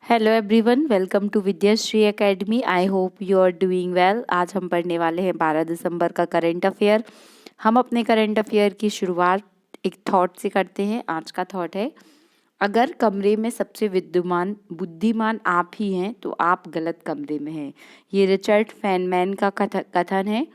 Hello everyone, welcome to Vidyashree academy. I hope you are doing well. आज हम पढ़ने वाले हैं 12 दिसंबर का करंट अफेयर। हम अपने करंट अफेयर की शुरुआत एक थॉट से करते हैं। आज का थॉट है, अगर कमरे में सबसे विद्वान बुद्धिमान आप ही हैं तो आप गलत कमरे में हैं। ये रिचर्ड फेनमैन का कथन है।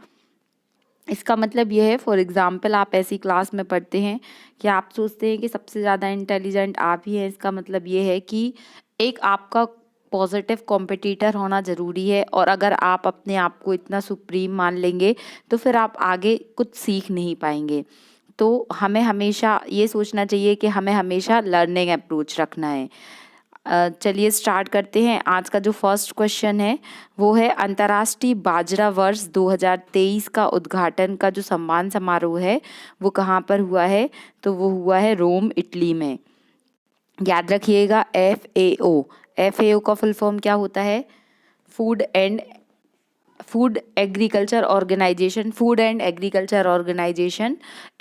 इसका मतलब यह है, फॉर एग्जाम्पल आप ऐसी क्लास में पढ़ते हैं कि आप सोचते हैं कि सबसे ज़्यादा इंटेलिजेंट आप ही हैं। इसका मतलब ये है कि एक आपका पॉजिटिव कॉम्पिटिटर होना ज़रूरी है, और अगर आप अपने आप को इतना सुप्रीम मान लेंगे तो फिर आप आगे कुछ सीख नहीं पाएंगे। तो हमें हमेशा ये सोचना चाहिए कि हमें हमेशा लर्निंग अप्रोच रखना है। चलिए स्टार्ट करते हैं। आज का जो फर्स्ट क्वेश्चन है वो है, अंतर्राष्ट्रीय बाजरा वर्ष 2023 का उद्घाटन का जो सम्मान समारोह है वो कहाँ पर हुआ है? तो वो हुआ है रोम, इटली में। याद रखिएगा, FAO। FAO का फुल फॉर्म क्या होता है? Food and agriculture organization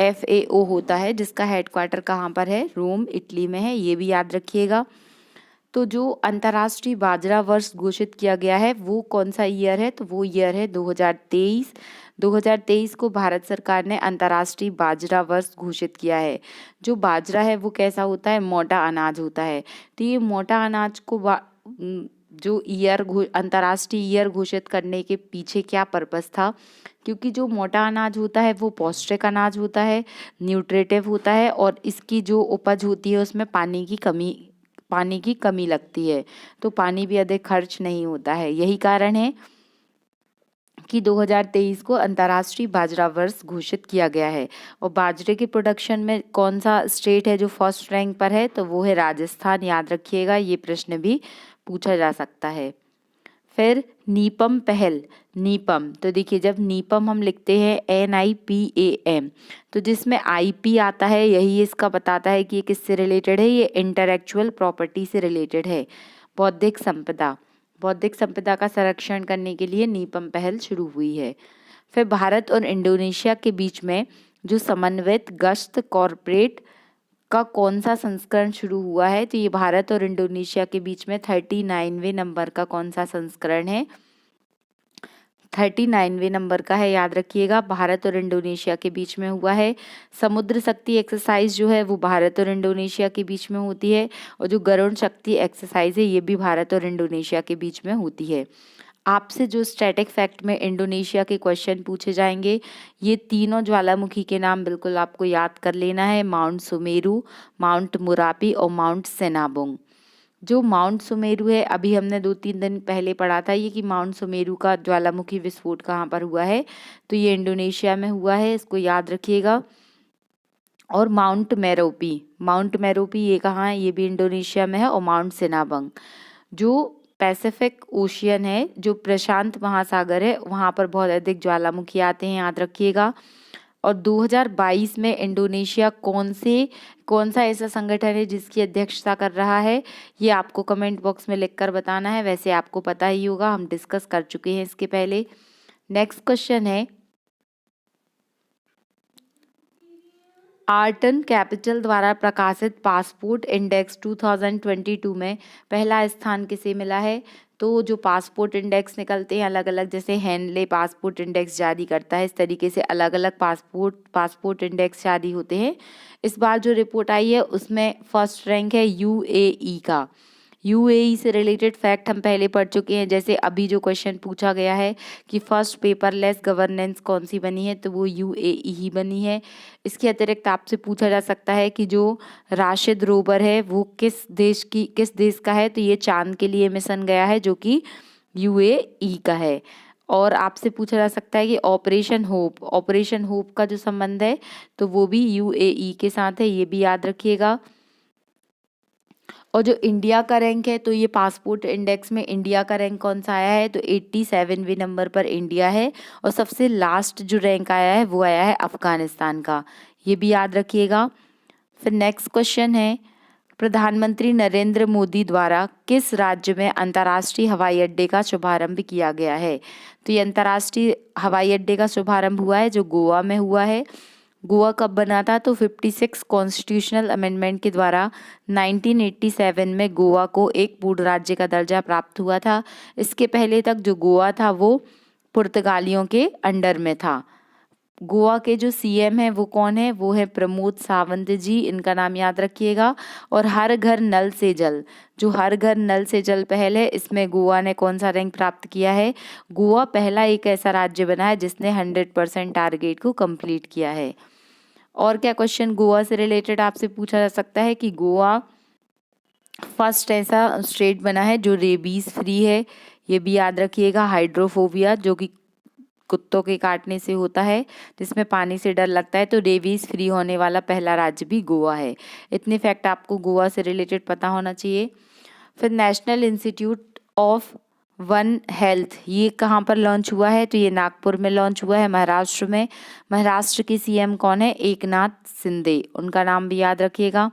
FAO होता है, जिसका हेडक्वार्टर कहाँ पर है? रोम, इटली में है। ये भी याद रखिएगा। तो जो अंतर्राष्ट्रीय बाजरा वर्ष घोषित किया गया है वो कौन सा ईयर है? तो वो ईयर है 2023। 2023 को भारत सरकार ने अंतर्राष्ट्रीय बाजरा वर्ष घोषित किया है। जो बाजरा है वो कैसा होता है? मोटा अनाज होता है। तो ये मोटा अनाज को जो अंतर्राष्ट्रीय ईयर घोषित करने के पीछे क्या पर्पस था? क्योंकि जो मोटा अनाज होता है वो पौष्टिक अनाज होता है, न्यूट्रिटिव होता है, और इसकी जो उपज होती है उसमें पानी की कमी लगती है, तो पानी भी अधिक खर्च नहीं होता है। यही कारण है कि 2023 को अंतर्राष्ट्रीय बाजरा वर्ष घोषित किया गया है। और बाजरे के प्रोडक्शन में कौन सा स्टेट है जो फर्स्ट रैंक पर है? तो वो है राजस्थान। याद रखिएगा, ये प्रश्न भी पूछा जा सकता है। फिर नीपम पहल। नीपम, तो देखिए जब नीपम हम लिखते हैं NIPAM, तो जिसमें IP आता है यही इसका बताता है कि ये किससे रिलेटेड है। ये इंटेलेक्चुअल प्रॉपर्टी से रिलेटेड है। बौद्धिक संपदा का संरक्षण करने के लिए नीपम पहल शुरू हुई है। फिर भारत और इंडोनेशिया के बीच में जो समन्वित गश्त कॉरपोरेट का कौन सा संस्करण शुरू हुआ है? तो ये भारत और इंडोनेशिया के बीच में 39वें नंबर का कौन सा संस्करण है? 39वें नंबर का है। याद रखिएगा, भारत और इंडोनेशिया के बीच में हुआ है। समुद्र शक्ति एक्सरसाइज जो है वो भारत और इंडोनेशिया के बीच में होती है, और जो गरुड़ शक्ति एक्सरसाइज है ये भी भारत और इंडोनेशिया के बीच में होती है। आपसे जो स्टैटिक फैक्ट में इंडोनेशिया के क्वेश्चन पूछे जाएंगे, ये तीनों ज्वालामुखी के नाम बिल्कुल आपको याद कर लेना है। माउंट सुमेरु, माउंट मुरापी और माउंट सेनाबुंग। जो माउंट सुमेरु है, अभी हमने 2-3 दिन पहले पढ़ा था ये कि माउंट सुमेरु का ज्वालामुखी विस्फोट कहाँ पर हुआ है? तो ये इंडोनेशिया में हुआ है, इसको याद रखिएगा। और माउंट मेरोपी ये कहाँ है? ये भी इंडोनेशिया में है। और माउंट सेनाबंग जो पैसिफिक ओशियन है, जो प्रशांत महासागर है, वहाँ पर बहुत अधिक ज्वालामुखी आते हैं, याद रखिएगा। और 2022 में इंडोनेशिया कौन सा ऐसा संगठन है जिसकी अध्यक्षता कर रहा है? ये आपको कमेंट बॉक्स में लिखकर बताना है। वैसे आपको पता ही होगा, हम डिस्कस कर चुके हैं इसके पहले। नेक्स्ट क्वेश्चन है, आर्टन कैपिटल द्वारा प्रकाशित पासपोर्ट इंडेक्स 2022 में पहला स्थान किसे मिला है? तो जो पासपोर्ट इंडेक्स निकलते हैं अलग अलग, जैसे हैंडले पासपोर्ट इंडेक्स जारी करता है, इस तरीके से अलग अलग पासपोर्ट इंडेक्स जारी होते हैं। इस बार जो रिपोर्ट आई है उसमें फर्स्ट रैंक है UAE का। UAE से रिलेटेड फैक्ट हम पहले पढ़ चुके हैं। जैसे अभी जो क्वेश्चन पूछा गया है कि फर्स्ट पेपरलेस गवर्नेंस कौन सी बनी है, तो वो UAE ही बनी है। इसके अतिरिक्त आपसे पूछा जा सकता है कि जो राशिद रोवर है वो किस देश का है? तो ये चांद के लिए मिशन गया है, जो कि UAE का है। और आपसे पूछा जा सकता है कि ऑपरेशन होप का जो संबंध है तो वो भी UAE के साथ है, ये भी याद रखिएगा। और जो इंडिया का रैंक है, तो ये पासपोर्ट इंडेक्स में इंडिया का रैंक कौन सा आया है? तो 87वें नंबर पर इंडिया है। और सबसे लास्ट जो रैंक आया है वो आया है अफगानिस्तान का, ये भी याद रखिएगा। फिर नेक्स्ट क्वेश्चन है, प्रधानमंत्री नरेंद्र मोदी द्वारा किस राज्य में अंतर्राष्ट्रीय हवाई अड्डे का शुभारंभ किया गया है? तो ये अंतर्राष्ट्रीय हवाई अड्डे का शुभारंभ हुआ है जो गोवा में हुआ है। गोवा कब बना था? तो 56 कॉन्स्टिट्यूशनल अमेंडमेंट के द्वारा 1987 में गोवा को एक पूर्ण राज्य का दर्जा प्राप्त हुआ था। इसके पहले तक जो गोवा था वो पुर्तगालियों के अंडर में था। गोवा के जो सीएम है वो कौन है? वो है प्रमोद सावंत जी, इनका नाम याद रखिएगा। और हर घर नल से जल, जो हर घर नल से जल पहल है, इसमें गोवा ने कौन सा रैंक प्राप्त किया है? गोवा पहला एक ऐसा राज्य बना है जिसने 100% टारगेट को कंप्लीट किया है। और क्या क्वेश्चन गोवा से रिलेटेड आपसे पूछा जा सकता है कि गोवा फर्स्ट ऐसा स्टेट बना है जो रेबीज फ्री है, ये भी याद रखिएगा। हाइड्रोफोबिया जो कि कुत्तों के काटने से होता है, जिसमें पानी से डर लगता है, तो रेबीज फ्री होने वाला पहला राज्य भी गोवा है। इतने फैक्ट आपको गोवा से रिलेटेड पता होना चाहिए। फिर national institute of one health, ये कहाँ पर लॉन्च हुआ है? तो ये नागपुर में लॉन्च हुआ है, महाराष्ट्र में। महाराष्ट्र के सीएम कौन है? एकनाथ शिंदे, उनका नाम भी याद रखिएगा।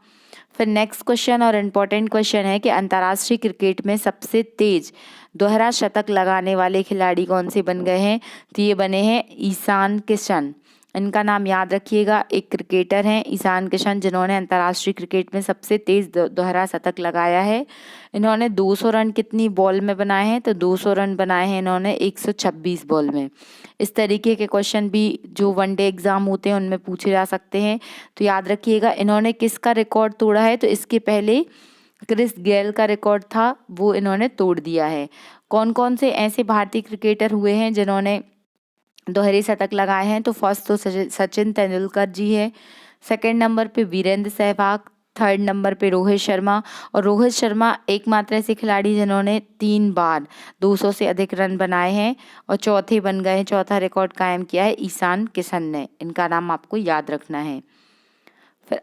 फिर नेक्स्ट क्वेश्चन और इम्पोर्टेंट क्वेश्चन है कि अंतर्राष्ट्रीय क्रिकेट में सबसे तेज दोहरा शतक लगाने वाले खिलाड़ी कौन से बन गए हैं? तो ये बने हैं ईशान किशन, इनका नाम याद रखिएगा। एक क्रिकेटर हैं ईशान किशन, जिन्होंने अंतर्राष्ट्रीय क्रिकेट में सबसे तेज दोहरा शतक लगाया है। इन्होंने 200 रन कितनी बॉल में बनाए हैं? तो 200 रन बनाए हैं इन्होंने 126 बॉल में। इस तरीके के क्वेश्चन भी जो वनडे एग्जाम होते हैं उनमें पूछे जा सकते हैं, तो याद रखिएगा। इन्होंने किसका रिकॉर्ड तोड़ा है? तो इसके पहले क्रिस गेल का रिकॉर्ड था, वो इन्होंने तोड़ दिया है। कौन कौन से ऐसे भारतीय क्रिकेटर हुए हैं जिन्होंने दोहरे शतक लगाए हैं? तो फर्स्ट तो सचिन तेंदुलकर जी है, सेकंड नंबर पे वीरेंद्र सहवाग, थर्ड नंबर पे रोहित शर्मा। और रोहित शर्मा एकमात्र ऐसे खिलाड़ी जिन्होंने 3 बार 200 से अधिक रन बनाए हैं और चौथे बन गए हैं, चौथा रिकॉर्ड कायम किया है ईशान किशन ने, इनका नाम आपको याद रखना है। फिर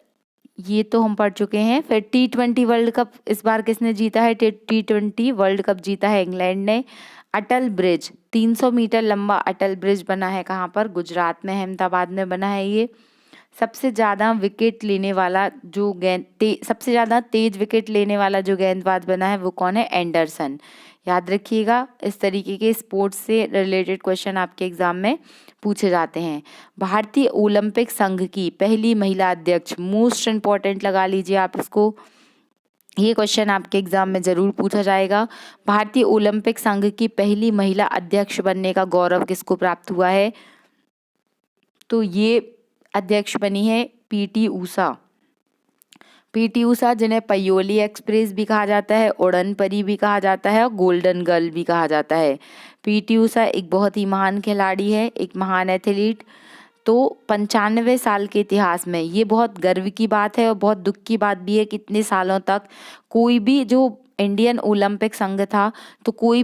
ये तो हम पढ़ चुके हैं। फिर T20 वर्ल्ड कप इस बार किसने जीता है? T20 वर्ल्ड कप जीता है इंग्लैंड ने। अटल ब्रिज, 300 मीटर लंबा अटल ब्रिज बना है कहाँ पर? गुजरात में, अहमदाबाद में बना है ये। सबसे ज़्यादा विकेट लेने वाला जो सबसे ज़्यादा तेज विकेट लेने वाला जो गेंदबाज बना है वो कौन है? एंडरसन, याद रखिएगा। इस तरीके के स्पोर्ट्स से रिलेटेड क्वेश्चन आपके एग्जाम में पूछे जाते हैं। भारतीय ओलंपिक संघ की पहली महिला अध्यक्ष, मोस्ट इम्पॉर्टेंट लगा लीजिए आप इसको, ये क्वेश्चन आपके एग्जाम में जरूर पूछा जाएगा। भारतीय ओलंपिक संघ की पहली महिला अध्यक्ष बनने का गौरव किसको प्राप्त हुआ है? तो ये अध्यक्ष बनी है पीटी ऊषा। पीटी ऊषा, जिन्हें पयोली एक्सप्रेस भी कहा जाता है, उड़न परी भी कहा जाता है और गोल्डन गर्ल भी कहा जाता है। पीटी ऊषा एक बहुत ही महान खिलाड़ी है, एक महान एथलीट। तो 95 साल के इतिहास में ये बहुत गर्व की बात है और बहुत दुख की बात भी है कि इतने सालों तक कोई भी जो इंडियन ओलंपिक संघ था, तो कोई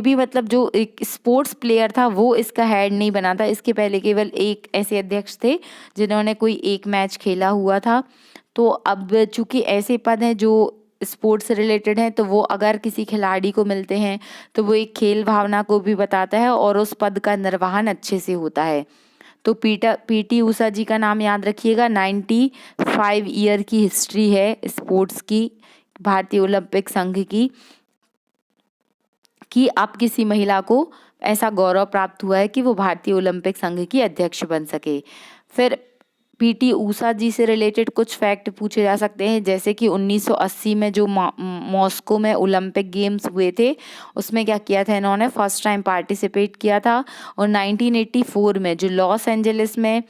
भी मतलब जो एक स्पोर्ट्स प्लेयर था वो इसका हेड नहीं बना था। इसके पहले केवल एक ऐसे अध्यक्ष थे जिन्होंने कोई एक मैच खेला हुआ था। तो अब चूंकि ऐसे पद हैं जो स्पोर्ट्स से रिलेटेड हैं, तो वो अगर किसी खिलाड़ी को मिलते हैं तो वो एक खेल भावना को भी बताता है और उस पद का निर्वहन अच्छे से होता है। तो पीटी ऊषा जी का नाम याद रखिएगा। 95 ईयर की हिस्ट्री है स्पोर्ट्स की, भारतीय ओलंपिक संघ की, कि अब किसी महिला को ऐसा गौरव प्राप्त हुआ है कि वो भारतीय ओलंपिक संघ की अध्यक्ष बन सके। फिर पीटी ऊषा जी से रिलेटेड कुछ फैक्ट पूछे जा सकते हैं, जैसे कि 1980 में जो मॉस्को में ओलंपिक गेम्स हुए थे उसमें क्या किया था इन्होंने? फर्स्ट टाइम पार्टिसिपेट किया था। और 1984 में जो लॉस एंजलिस में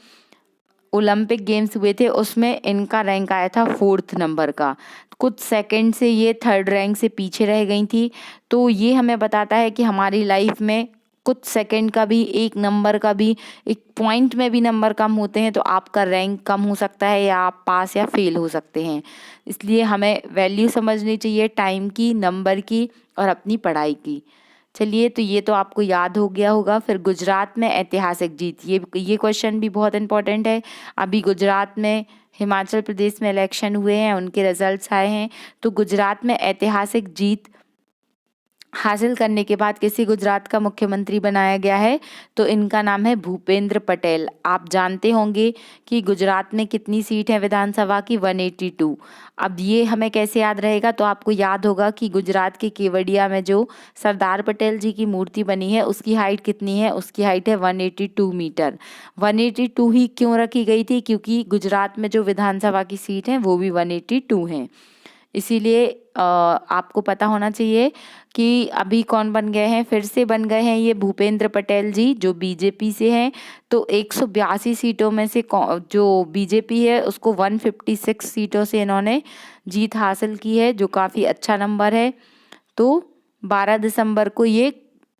ओलंपिक गेम्स हुए थे उसमें इनका रैंक आया था 4th नंबर का। कुछ सेकंड से ये 3rd रैंक से पीछे रह गई थी। तो ये हमें बताता है कि हमारी लाइफ में कुछ सेकंड का भी, एक नंबर का भी, एक पॉइंट में भी नंबर कम होते हैं तो आपका रैंक कम हो सकता है या आप पास या फेल हो सकते हैं। इसलिए हमें वैल्यू समझनी चाहिए टाइम की, नंबर की और अपनी पढ़ाई की। चलिए, तो ये तो आपको याद हो गया होगा। फिर गुजरात में ऐतिहासिक जीत, ये क्वेश्चन भी बहुत इंपॉर्टेंट है। अभी गुजरात में, हिमाचल प्रदेश में इलेक्शन हुए हैं, उनके रिजल्ट्स आए हैं। तो गुजरात में ऐतिहासिक जीत हासिल करने के बाद किसी गुजरात का मुख्यमंत्री बनाया गया है, तो इनका नाम है भूपेंद्र पटेल। आप जानते होंगे कि गुजरात में कितनी सीट है विधानसभा की, 182। अब ये हमें कैसे याद रहेगा, तो आपको याद होगा कि गुजरात के केवड़िया में जो सरदार पटेल जी की मूर्ति बनी है उसकी हाइट कितनी है, उसकी हाइट है 182 मीटर। 182 ही क्यों रखी गई थी, क्योंकि गुजरात में जो विधानसभा की सीट है वो भी 182 हैं। इसीलिए आपको पता होना चाहिए कि अभी कौन बन गए हैं, फिर से बन गए हैं ये भूपेंद्र पटेल जी, जो बीजेपी से हैं। तो 182 सीटों में से जो बीजेपी है उसको 156 सीटों से इन्होंने जीत हासिल की है, जो काफ़ी अच्छा नंबर है। तो 12 दिसंबर को ये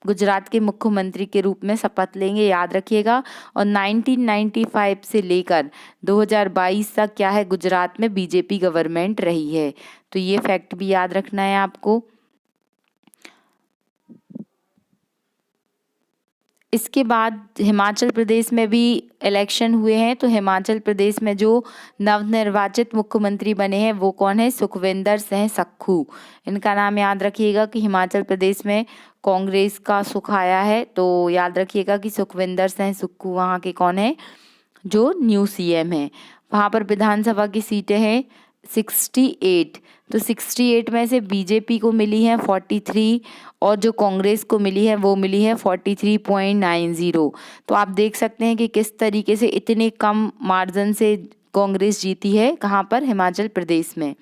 गुजरात के मुख्यमंत्री के रूप में शपथ लेंगे, याद रखिएगा। और 1995 से लेकर 2022 तक क्या है, गुजरात में बीजेपी गवर्नमेंट रही है। तो ये फैक्ट भी याद रखना है आपको। इसके बाद हिमाचल प्रदेश में भी इलेक्शन हुए हैं। तो हिमाचल प्रदेश में जो नवनिर्वाचित मुख्यमंत्री बने हैं वो कौन है, सुखविंदर सिंह सुक्खू। इनका नाम याद रखिएगा कि हिमाचल प्रदेश में कांग्रेस का सुख आया है, तो याद रखिएगा कि सुखविंदर सिंह सुक्खू वहाँ के कौन है, जो न्यू सीएम है। वहाँ पर विधानसभा की सीटें हैं 68। तो 68 में से बीजेपी को मिली है 43 और जो कांग्रेस को मिली है वो मिली है 43.90। तो आप देख सकते हैं कि किस तरीके से इतने कम मार्जिन से कांग्रेस जीती है, कहाँ पर, हिमाचल प्रदेश में।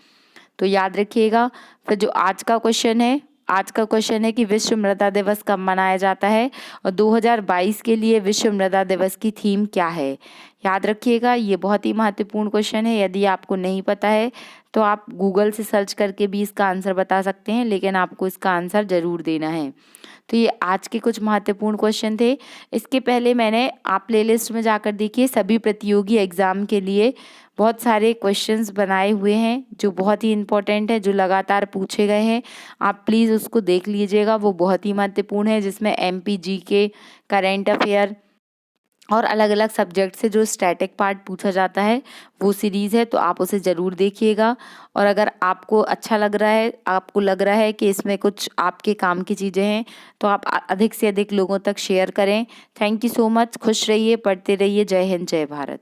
तो याद रखिएगा। फिर जो आज का क्वेश्चन है, आज का क्वेश्चन है कि विश्व मृदा दिवस कब मनाया जाता है और 2022 के लिए विश्व मृदा दिवस की थीम क्या है। याद रखिएगा, ये बहुत ही महत्वपूर्ण क्वेश्चन है। यदि आपको नहीं पता है तो आप गूगल से सर्च करके भी इसका आंसर बता सकते हैं, लेकिन आपको इसका आंसर ज़रूर देना है। तो ये आज के कुछ महत्वपूर्ण क्वेश्चन थे। इसके पहले मैंने, आप प्लेलिस्ट में जाकर देखिए, सभी प्रतियोगी एग्ज़ाम के लिए बहुत सारे क्वेश्चंस बनाए हुए हैं जो बहुत ही इम्पोर्टेंट है, जो लगातार पूछे गए हैं। आप प्लीज़ उसको देख लीजिएगा, वो बहुत ही महत्वपूर्ण है, जिसमें एमपी जीके, करेंट अफेयर और अलग अलग सब्जेक्ट से जो स्टैटिक पार्ट पूछा जाता है वो सीरीज़ है। तो आप उसे ज़रूर देखिएगा। और अगर आपको अच्छा लग रहा है, आपको लग रहा है कि इसमें कुछ आपके काम की चीज़ें हैं, तो आप अधिक से अधिक लोगों तक शेयर करें। Thank you so much. खुश रहिए, पढ़ते रहिए। जय हिंद, जय भारत।